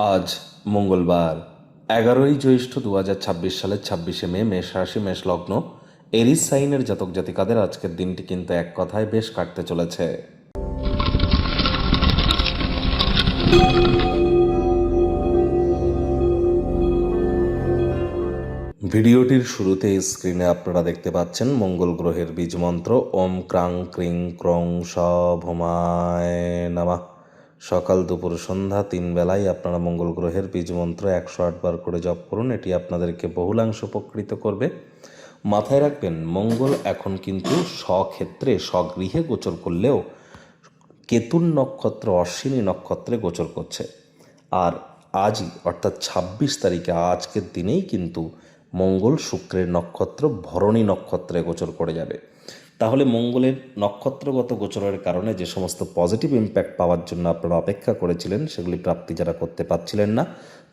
আজ মঙ্গলবার 11ই জ্যৈষ্ঠ 2026 সালের 26শে মে, মেষ রাশি, মেষ লগ্ন, এরিস সাইনের জাতক জাতিকাদের আজকের দিনটি কিন্তু এক কথায় বেশ কাটতে চলেছে। ভিডিওটির শুরুতে স্ক্রিনে আপনারা দেখতে পাচ্ছেন মঙ্গল গ্রহের বীজ মন্ত্র ওম ক্রাং ক্রিং ক্রং শ ভোমায় নামা। সকাল দুপুর সন্ধ্যা 3 বেলায় আপনারা মঙ্গল গ্রহের বীজ মন্ত্র 108 বার করে জপ করুন। এটি আপনাদেরকে বহুলাংশ উপকৃত করবে। মাথায় রাখবেন, মঙ্গল এখন কিন্তু স্বক্ষেত্রে স্বগৃহে গোচর করলেও কেতুর নক্ষত্র অশ্বিনী নক্ষত্রে গোচর করছে। আর আজই অর্থাৎ 26 তারিখে আজকের দিনেই কিন্তু মঙ্গল শুক্রের নক্ষত্র ভরণী নক্ষত্রে গোচর করে যাবে। তাহলে মঙ্গলের নক্ষত্রগত গোচরের কারণে যে সমস্ত পজিটিভ ইম্প্যাক্ট পাওয়ার জন্য আপনারা অপেক্ষা করেছিলেন, সেগুলি প্রাপ্তি যারা করতে পারছিলেন না,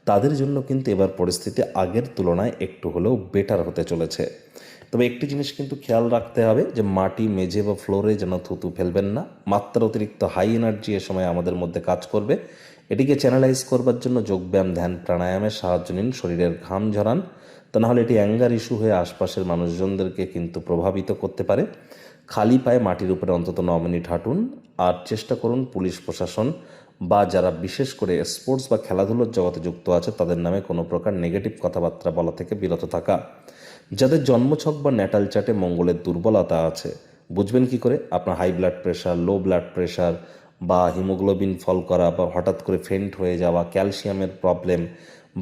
তাদের জন্য কিন্তু এবার পরিস্থিতি আগের তুলনায় একটু হলেও বেটার হতে চলেছে। তবে একটি জিনিস কিন্তু খেয়াল রাখতে হবে যে মাটি, মেঝে বা ফ্লোরে যেন থুতু ফেলবেন না। মাত্রা অতিরিক্ত হাই এনার্জি এ সময় আমাদের মধ্যে কাজ করবে। এটিকে চ্যানেলাইজ করবার জন্য যোগব্যায়াম, ধ্যান, প্রাণায়ামের সাহায্য নিন। শরীরের ঘাম ঝরান, তা নাহলে এটি অ্যাঙ্গার ইস্যু হয়ে আশপাশের মানুষজনদেরকে কিন্তু প্রভাবিত করতে পারে। খালি পায়ে মাটির উপরে অন্তত 9 মিনিট হাঁটুন। আর চেষ্টা করুন পুলিশ প্রশাসন বা যারা বিশেষ করে স্পোর্টস বা খেলাধুলোর জগতে যুক্ত আছে তাদের নামে কোনো প্রকার নেগেটিভ কথাবার্তা বলা থেকে বিরত থাকা। যাদের জন্মছক বা ন্যাটাল চার্টে মঙ্গলের দুর্বলতা আছে, বুঝবেন কি করে? আপনার high blood pressure, low blood pressure বা হিমোগ্লোবিন ফল করা বা হঠাৎ করে ফেন্ট হয়ে যাওয়া, ক্যালসিয়ামের প্রবলেম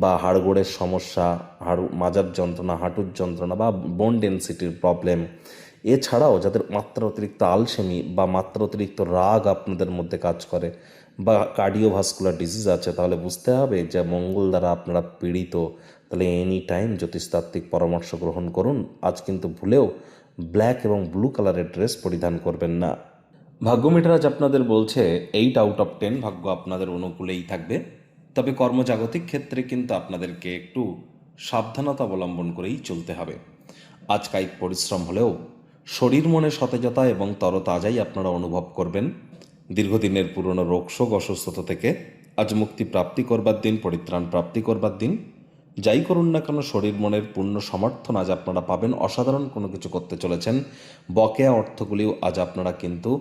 বা হাড়গোড়ের সমস্যা, মাজার যন্ত্রণা, হাঁটুর যন্ত্রণা বা বোন ডেন্সিটির প্রবলেম, এছাড়াও যাদের মাত্রা অতিরিক্ত আলসেমি বা মাত্রা অতিরিক্ত রাগ আপনাদের মধ্যে কাজ করে বা কার্ডিওভাস্কুলার ডিজিজ আছে, তাহলে বুঝতে হবে যে মঙ্গল দ্বারা আপনারা পীড়িত। তাহলে এনি টাইম জ্যোতিষতাত্ত্বিক পরামর্শ গ্রহণ করুন। আজ কিন্তু ভুলেও ব্ল্যাক এবং ব্লু কালারের ড্রেস পরিধান করবেন না। ভাগ্য মিটার আজ আপনাদের বলছে 8/10 ভাগ্য আপনাদের অনুকূলেই থাকবে। তবে কর্মজাগতিক ক্ষেত্রে কিন্তু আপনাদেরকে একটু সাবধানতা অবলম্বন করেই চলতে হবে। আজ কায়িক পরিশ্রম হলেও শরীর মনে সতেজতা এবং তরতাজাই আপনারা অনুভব করবেন। দীর্ঘদিনের পুরনো রোগশোক, অসুস্থতা থেকে আজ মুক্তি প্রাপ্তি করবার দিন, পরিত্রাণ প্রাপ্তি করবার দিন। যাই করুন না কেন, শরীর মনের পূর্ণ সমর্থন আজ আপনারা পাবেন। অসাধারণ কোনো কিছু করতে চলেছেন। বকেয়া অর্থগুলিও আজ আপনারা কিন্তু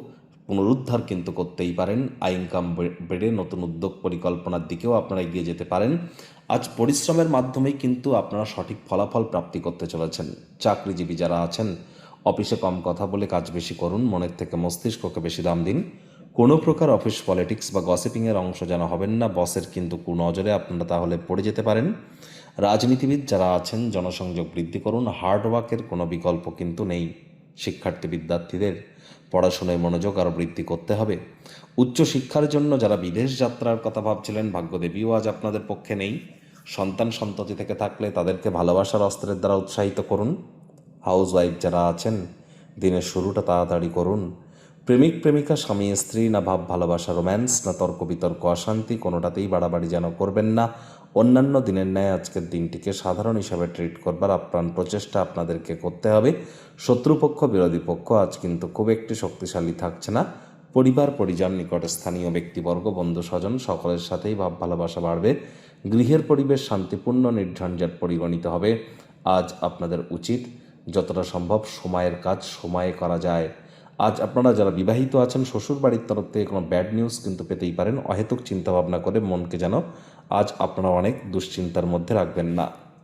পুনরুদ্ধার কিন্তু করতেই পারেন। আয় ইনকাম বেড়ে নতুন উদ্যোগ পরিকল্পনার দিকেও আপনারা এগিয়ে যেতে পারেন। আজ পরিশ্রমের মাধ্যমেই কিন্তু আপনারা সঠিক ফলাফল প্রাপ্তি করতে চলেছেন। চাকরিজীবী যারা আছেন, অফিসে কম কথা বলে কাজ বেশি করুন। মনের থেকে মস্তিষ্ককে বেশি দাম দিন। কোনো প্রকার অফিস পলিটিক্স বা গসিপিংয়ের অংশ যেন হবেন না। বসের কিন্তু কুনজরে আপনারা তাহলে পড়ে যেতে পারেন। রাজনীতিবিদ যারা আছেন, জনসংযোগ বৃদ্ধি করুন। হার্ডওয়ার্কের কোনো বিকল্প কিন্তু নেই। শিক্ষার্থী বিদ্যার্থীদের পড়াশোনায় মনোযোগ আরও বৃদ্ধি করতে হবে। উচ্চশিক্ষার জন্য যারা বিদেশ যাত্রার কথা ভাবছিলেন, ভাগ্যদেবীও আজ আপনাদের পক্ষে নেই। সন্তান সন্ততি থেকে থাকলে তাদেরকে ভালোবাসার অস্ত্রের দ্বারা উৎসাহিত করুন। হাউস ওয়াইফ যারা আছেন, দিনের শুরুটা তাড়াতাড়ি করুন। প্রেমিক প্রেমিকা, স্বামী স্ত্রী, না ভাব ভালোবাসা, রোম্যান্স, না তর্ক বিতর্ক, অশান্তি, কোনোটাতেই বাড়াবাড়ি যেন করবেন না। অন্যান্য দিনের ন্যায় আজকের দিনটিকে সাধারণ হিসাবে ট্রিট করবার আপ্রাণ প্রচেষ্টা আপনাদেরকে করতে হবে। শত্রুপক্ষ, বিরোধী পক্ষ আজ কিন্তু খুব একটি শক্তিশালী থাকছে না। পরিবার, পরিজন, নিকট স্থানীয় ব্যক্তিবর্গ, বন্ধু স্বজন সকলের সাথেই ভাব ভালোবাসা বাড়বে। গৃহের পরিবেশ শান্তিপূর্ণ, নির্ঝঞ্ঝাট পরিগণিত হবে। আজ আপনাদের উচিত যতটা সম্ভব সময়ের কাজ সময়ে করা যায়। আজ আপনারা যারা বিবাহিত আছেন, শ্বশুর বাড়ির তরফ থেকে কোনো ব্যাড নিউজ কিন্তু পেতেই পারেন। অহেতুক চিন্তাভাবনা করে মনকে যেন আজ আপনারা অনেক দুশ্চিন্তার মধ্যে রাখবেন না।